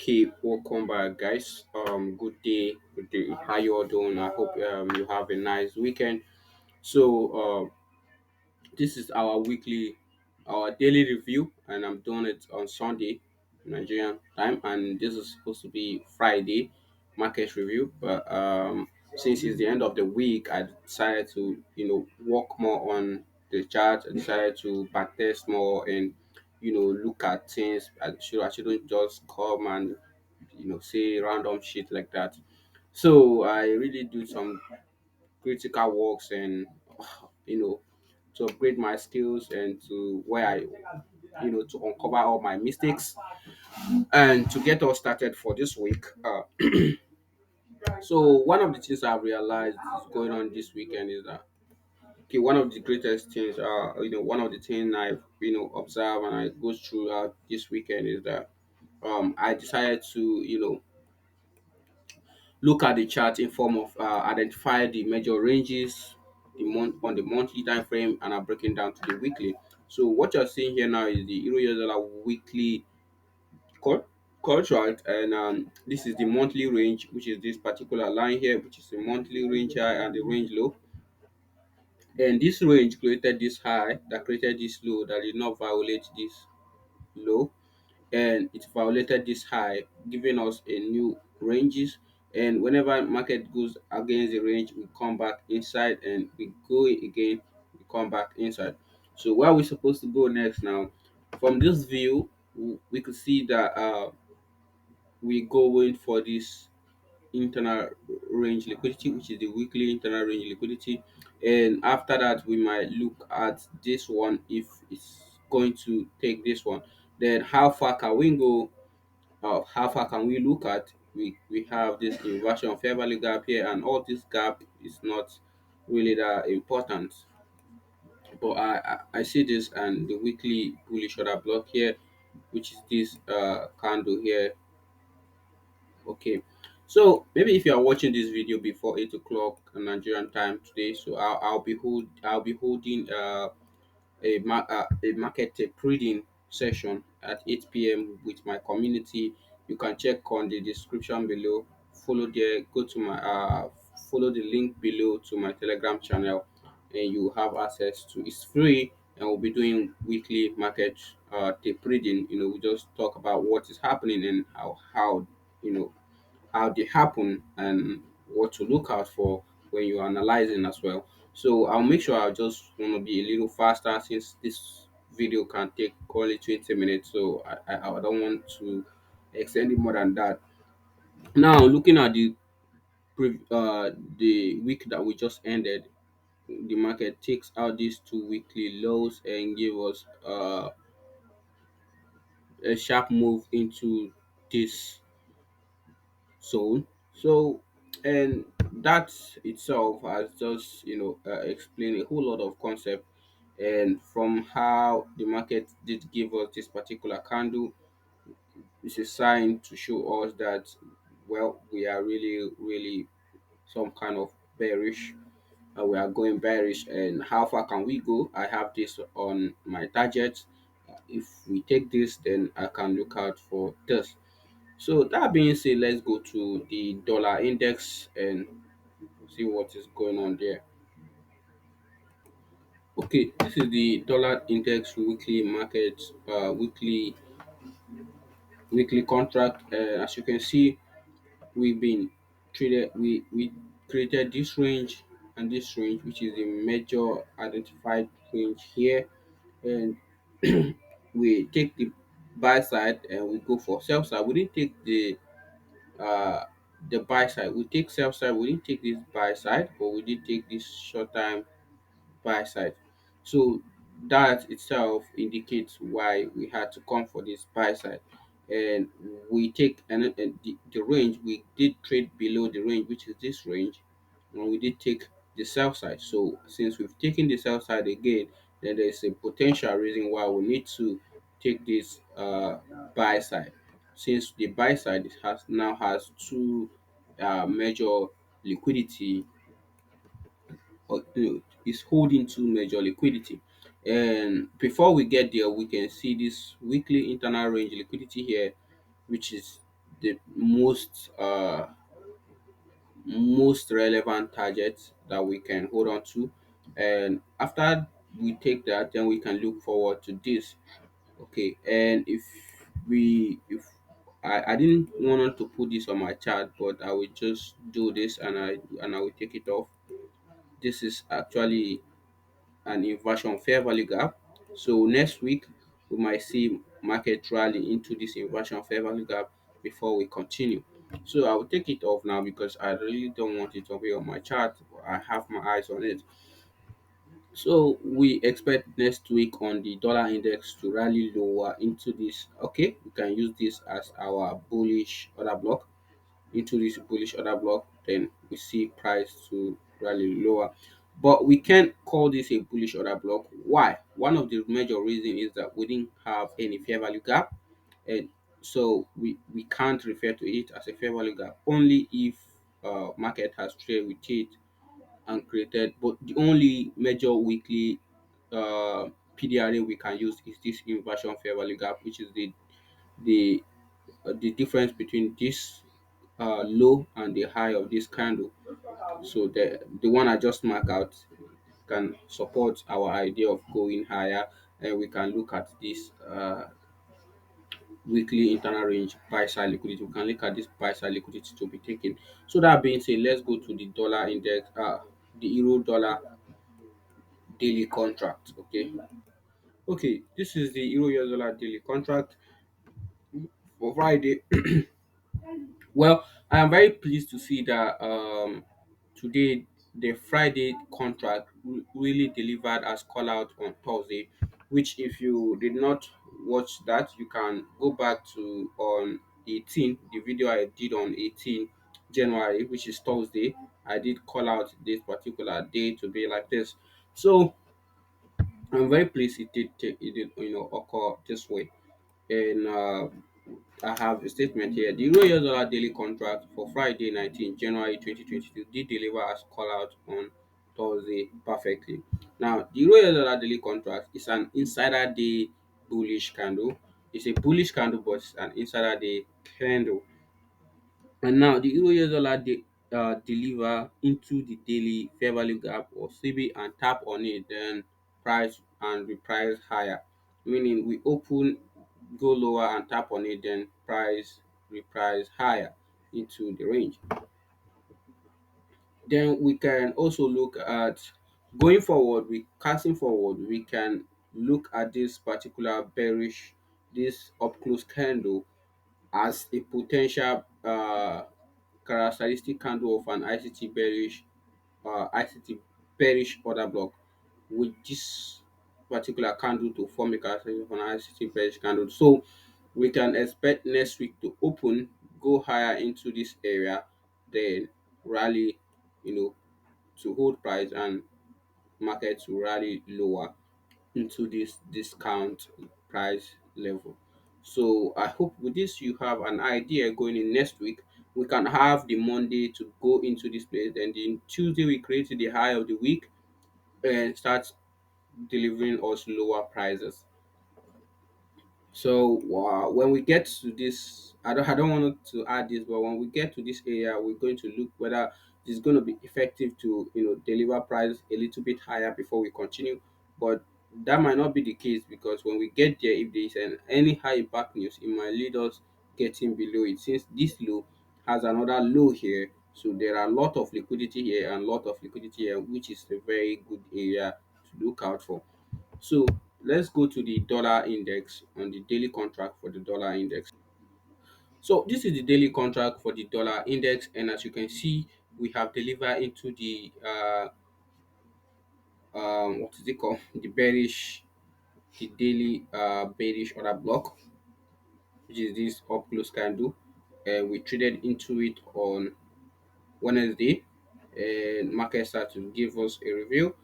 Okay, welcome back, guys. Good day, good day. How you all doing? I hope you have a nice weekend. So, this is our daily review, and I'm doing it on Sunday, Nigerian time, and this is supposed to be Friday market review. But since it's the end of the week, I decided to work more on the chart. I decided to backtest more and look at things. I shouldn't just come and say random shit like that. So I really do some critical works and you know to upgrade my skills and to where I to uncover all my mistakes and to get us started for this week. So one of the things I've realized is going on this weekend is that okay, one of the greatest things, one of the things I've observed and I go through this weekend is that I decided to look at the chart in form of identify the major ranges the month on the monthly time frame and I'm breaking down to the weekly. So what you're seeing here now is the Euro US dollar weekly co- contract, and this is the monthly range, which is this particular line here, which is the monthly range high and the range low. And this range created this high that created this low that did not violate this low, and it violated this high, giving us a new ranges. And whenever market goes against the range, we come back inside, and we go again, we come back inside. So where are we supposed to go next now? From this view, we could see that we going for this internal range liquidity, which is the weekly internal range liquidity. And after that, we might look at this one if it's going to take this one. Then how far can we go? How far can we look at? We have this inversion of fair value gap here, and all this gap is not really that important. But I see this and the weekly bullish order block here, which is this candle here. Okay, so maybe if you are watching this video before 8 o'clock Nigerian time today, so I'll be holding a market trading session at 8 p.m. with my community. You can check on the description below. Follow there. Go to my follow the link below to my Telegram channel, and you have access to. It's free, and we'll be doing weekly market tape reading. We just talk about what is happening and how you know how they happen and what to look out for when you're analyzing as well. So I'll make sure I just want to be a little faster since this video can take only 20 minutes. So I don't want to extend it more than that. Now looking at the week that we just ended, the market takes out these two weekly lows and give us a sharp move into this zone. So, and that itself has just explained a whole lot of concept. And from how the market did give us this particular candle, it's a sign to show us that well we are really some kind of bearish. We are going bearish, and how far can we go? I have this on my target. If we take this, then I can look out for this. So that being said, let's go to the dollar index and see what is going on there. Okay, this is the dollar index weekly market, weekly contract. As you can see, we've been traded. We created this range and this range, which is the major identified range here, and we take the buy side and we go for sell side. We didn't take uh the buy side. We take sell side. We didn't take this buy side, but we did take this short time buy side. So that itself indicates why we had to come for this buy side. And we take and the range we did trade below the range, which is this range, and we did take the sell side. So since we've taken the sell side again, then there's a potential reason why we need to take this buy side. Since the buy side has two major liquidity, or is holding two major liquidity. And before we get there, we can see this weekly internal range liquidity here, which is the most relevant targets that we can hold on to, and after we take that, then we can look forward to this. Okay, and if I didn't want to put this on my chart, but I will just do this, and I will take it off. This is actually an inversion fair value gap. So next week we might see market rally into this inversion fair value gap before we continue. So I will take it off now because I really don't want it to be on my chart. I have my eyes on it. So we expect next week on the dollar index to rally lower into this. Okay, we can use this as our bullish order block into this bullish order block. Then we see price to rally lower, but we can't call this a bullish order block. Why? One of the major reason is that we didn't have any fair value gap, and so we can't refer to it as a fair value gap only if market has traded with it and created. But the only major weekly PDRA we can use is this inversion fair value gap, which is the the difference between this low and the high of this candle. So the one I just mark out can support our idea of going higher, and we can look at this weekly internal range buy side liquidity. We can look at this buy side liquidity to be taken. So that being said, let's go to the dollar index, the euro dollar daily contract. Okay, this is the euro US dollar daily contract for Friday. Well, I am very pleased to see that today the Friday contract really delivered as call out on Thursday, which if you did not watch that, you can go back to on 18, the video I did on 18 January, which is Thursday. I did call out this particular day to be like this. So I'm very pleased it did occur this way. And I have a statement here. The Euro US dollar daily contract for Friday 19 January 2022 did deliver as call out on Thursday perfectly. Now, the Euro US dollar daily contract is an insider day bullish candle. It's a bullish candle, but it's an insider day candle. And now the Euro US dollar deliver into the daily fair value gap or CB and tap on it, then price and reprice higher. Meaning we open, go lower and tap on it, then price reprice higher into the range. Then we can also look at going forward, we casting forward, we can look at this particular bearish, this up close candle as a potential characteristic candle of an ICT bearish order block, with this particular candle to form a characteristic of an ICT bearish candle. So we can expect next week to open, go higher into this area, then rally, you know, to hold price and market to rally lower into this discount price level. So I hope with this you have an idea going in next week. We can have the Monday to go into this place, and then Tuesday we create the high of the week and start delivering us lower prices. So when we get to this, I don't want to add this, but when we get to this area, we're going to look whether it's going to be effective to deliver price a little bit higher before we continue. But that might not be the case, because when we get there, if there is any high back news, it might lead us getting below it. Since this low has another low here, so there are a lot of liquidity here and a lot of liquidity here, which is a very good area to look out for. So let's go to the dollar index on the daily contract for the dollar index. So this is the daily contract for the dollar index, and as you can see, we have delivered into the what is it called? The daily bearish order block, which is this up close candle. We traded into it on Wednesday, and market started to give us a review.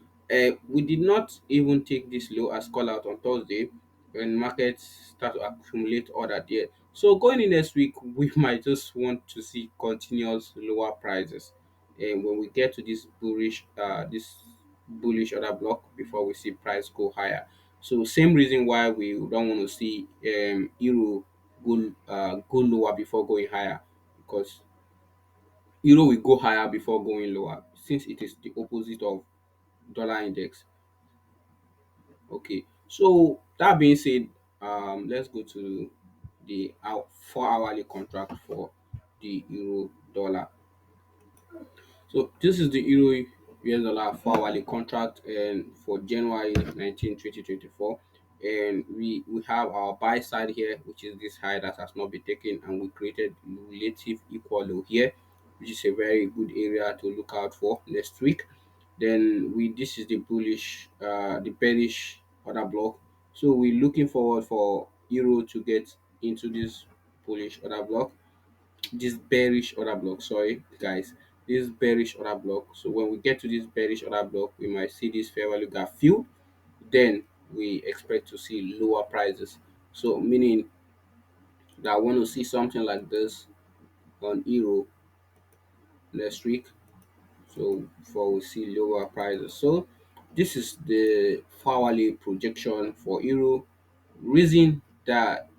We did not even take this low as call out on Thursday when markets start to accumulate order there. So going in next week, we might just want to see continuous lower prices. And when we get to this bullish order block before we see price go higher. So same reason why we don't want to see euro go lower before going higher, because euro will go higher before going lower since it is the opposite of dollar index. Okay, so that being said, let's go to the 4 hourly contract for the euro dollar. So this is the euro US dollar 4 hourly contract and for January 19, 2024. And we have our buy side here, which is this high that has not been taken, and we created relative equal low here, which is a very good area to look out for next week. Then we this is the the bearish order block. So we're looking forward for euro to get into this bullish order block, this bearish order block, sorry guys, this bearish order block. So when we get to this bearish order block, we might see this fair value gap filled. Then we expect to see lower prices, so meaning that I want to see something like this on euro next week. So before we see lower prices, so this is the 4 hourly projection for euro. Reason that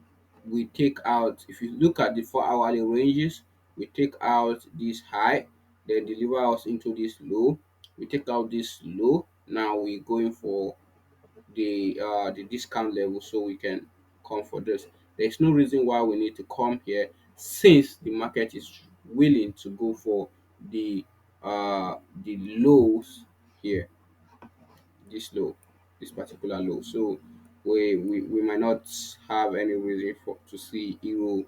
we take out, if you look at the 4 hourly ranges, we take out this high, then deliver us into this low. We take out this low, now we going for the discount level, so we can come for this. There's no reason why we need to come here, since the market is willing to go for the the lows here, this low, this particular low. So we might not have any reason for to see euro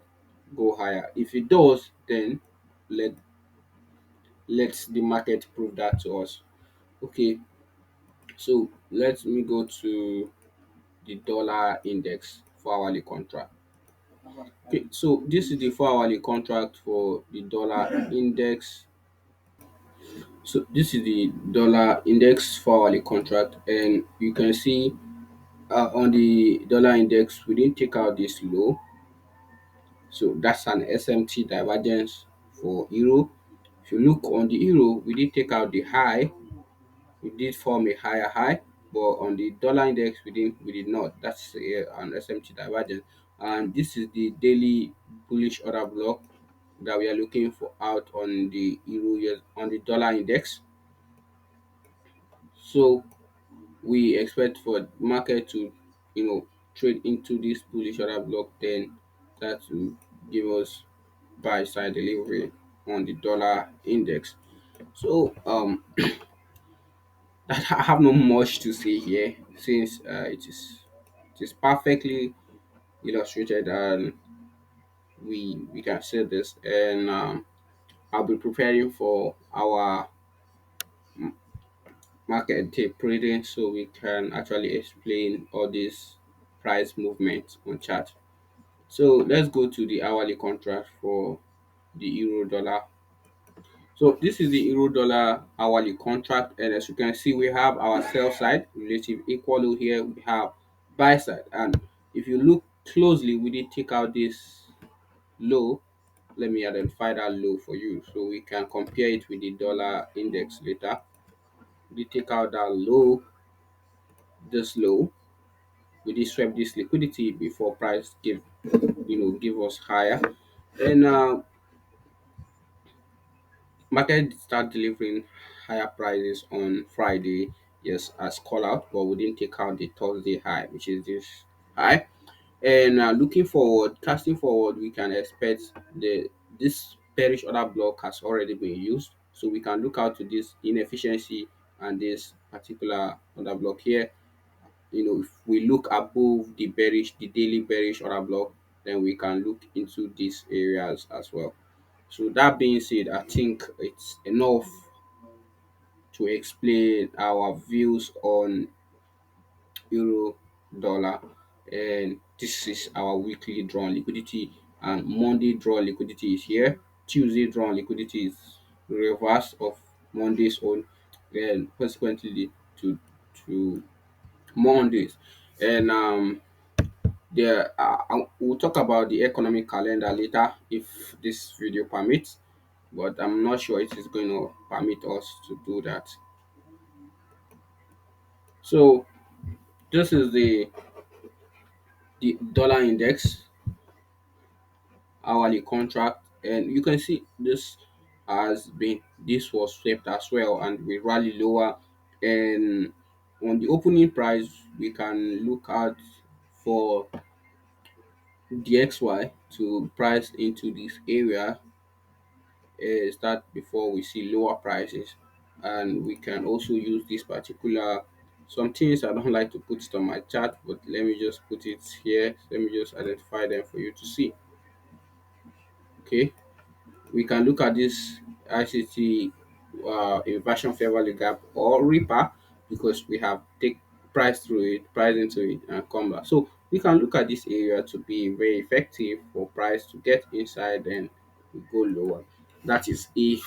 go higher. If it does, then let let the market prove that to us. Okay, so let me go to the dollar index 4 hourly contract. Okay, so this is the 4 hourly contract for the dollar index. So this is the dollar index 4 hourly contract, and you can see on the dollar index, we didn't take out this low, so that's an SMT divergence for euro. If you look on the euro, we did take out the high, we did form a higher high, but on the dollar index, we did not. That's an SMT divergence, and this is the daily bullish order block that we are looking for out on the euro on the dollar index. So we expect for market to trade into this bullish order block, then that will give us buy side delivery on the dollar index. So I have no much to say here, since it is perfectly illustrated, and we can say this. And I'll be preparing for our market tape reading, so we can actually explain all these price movements on chart. So let's go to the hourly contract for the euro dollar. So this is the euro dollar hourly contract, and as you can see, we have our sell side relative equal low here, we have buy side, and if you look closely, we did take out this low. Let me identify that low for you so we can compare it with the dollar index later. We did take out that low, this low. We did swept this liquidity before price give us higher. And market start delivering higher prices on Friday, yes, as call out, but we didn't take out the Thursday high, which is this high. And looking forward, casting forward, we can expect this bearish order block has already been used, so we can look out to this inefficiency and this particular order block here. If we look above the daily bearish order block, then we can look into these areas as well. So that being said, I think it's enough to explain our views on euro dollar, and this is our weekly drawn liquidity, and Monday drawn liquidity is here, Tuesday drawn liquidity is reverse of Monday's own, and consequently to Mondays. And we'll talk about the economic calendar later if this video permits, but I'm not sure it is going to permit us to do that. So this is the dollar index, hourly contract, and you can see this was swept as well, and we rally lower. And on the opening price, we can look out for the XY to price into this area, start before we see lower prices. And we can also use this particular, some things I don't like to put it on my chart, but let me just put it here. Let me just identify them for you to see. Okay, we can look at this ICT inversion fair value gap or Reaper, because we have take price through it, price into it, and come back. So we can look at this area to be very effective for price to get inside and go lower. That is if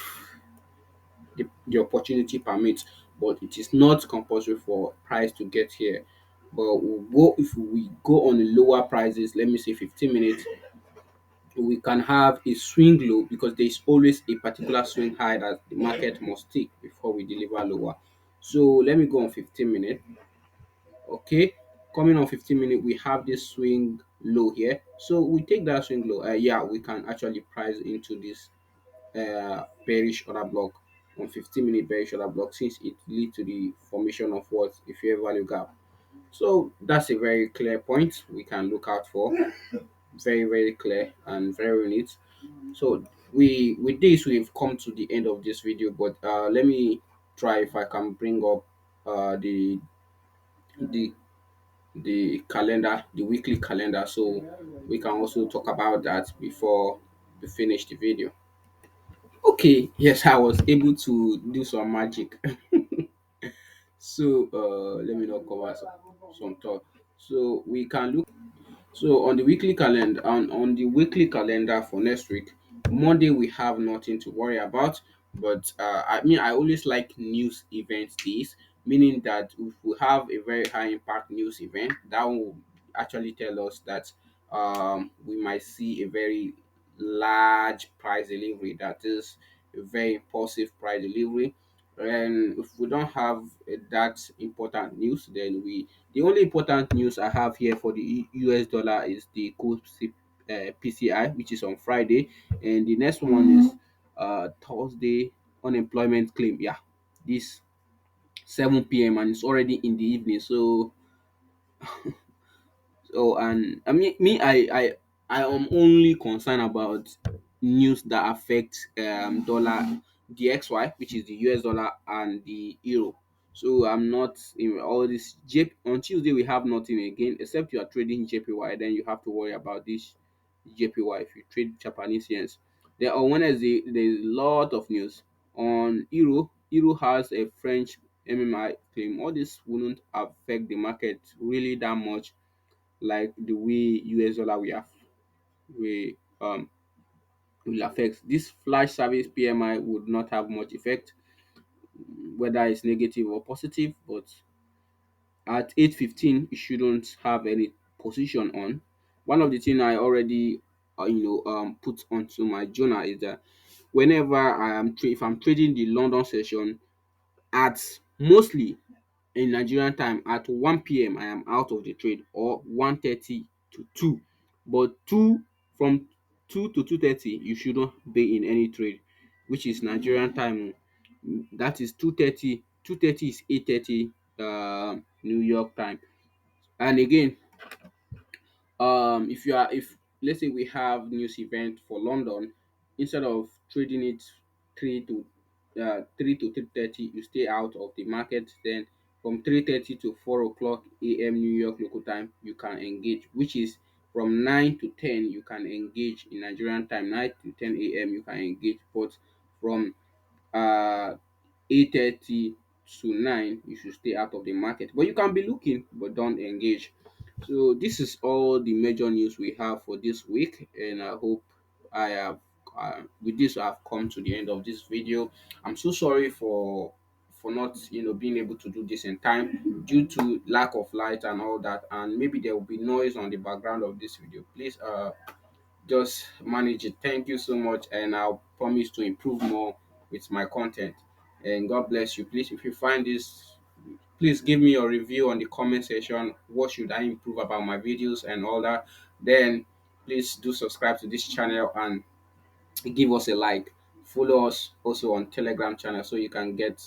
the opportunity permits, but it is not compulsory for price to get here. But we'll go, if we go on the lower prices, let me say 15 minutes, we can have a swing low, because there is always a particular swing high that the market must take before we deliver lower. So let me go on 15 minutes. Okay, coming on 15 minutes, we have this swing low here. So we take that swing low. Yeah, we can actually price into this bearish order block on 15-minute bearish order block, since it leads to the formation of what a fair value gap. So that's a very clear point we can look out for. Very clear and very neat. So we, with this, we've come to the end of this video, but let me try if I can bring up the the the calendar, the weekly calendar, so we can also talk about that before we finish the video. Okay, yes, I was able to do some magic. So let me not cover some thought. So we can look. So on the weekly calendar, on the weekly calendar for next week, Monday we have nothing to worry about. But I mean, I always like news event days, meaning that if we have a very high impact news event, that will actually tell us that we might see a very large price delivery. That is a very impulsive price delivery. And if we don't have that important news, then we the only important news I have here for the US dollar is the core PCI, which is on Friday, and the next one is Thursday unemployment claim. Yeah, this 7 p.m. and it's already in the evening. So and I mean me I am only concerned about news that affect dollar, the XY, which is the US dollar, and the euro. So I'm not in all this J on Tuesday we have nothing again, except you are trading JPY, then you have to worry about this JPY if you trade Japanese yens. Then on Wednesday there's a lot of news on euro. Euro has a French MMI claim. All this wouldn't affect the market really that much, like the way US dollar we will affect. This flash service PMI would not have much effect, whether it's negative or positive, but at 8:15 it shouldn't have any position on. One of the things I already put onto my journal is that whenever if I'm trading the London session at mostly in Nigerian time at 1 p.m. I am out of the trade, or 1:30 to 2. But 2 from 2 to 2:30 you shouldn't be in any trade, which is Nigerian time. That is 2:30. 2:30 is 8:30 New York time. And again, if let's say we have news event for London, instead of trading it 3 to 3:30, you stay out of the market. Then from 3:30 to 4 o'clock a.m. New York local time you can engage, which is from 9 to 10 you can engage in Nigerian time. 9 to 10 a.m. you can engage, but from uh 8:30 to 9 you should stay out of the market, but you can be looking but don't engage. So this is all the major news we have for this week, and I hope I have with this I have come to the end of this video. I'm so sorry for not being able to do this in time due to lack of light and all that, and maybe there will be noise on the background of this video. Please just manage it. Thank you so much, and I'll promise to improve more with my content. And God bless you. Please, if you find this, please give me your review on the comment section. What should I improve about my videos and all that? Then please do subscribe to this channel and give us a like. Follow us also on Telegram channel so you can get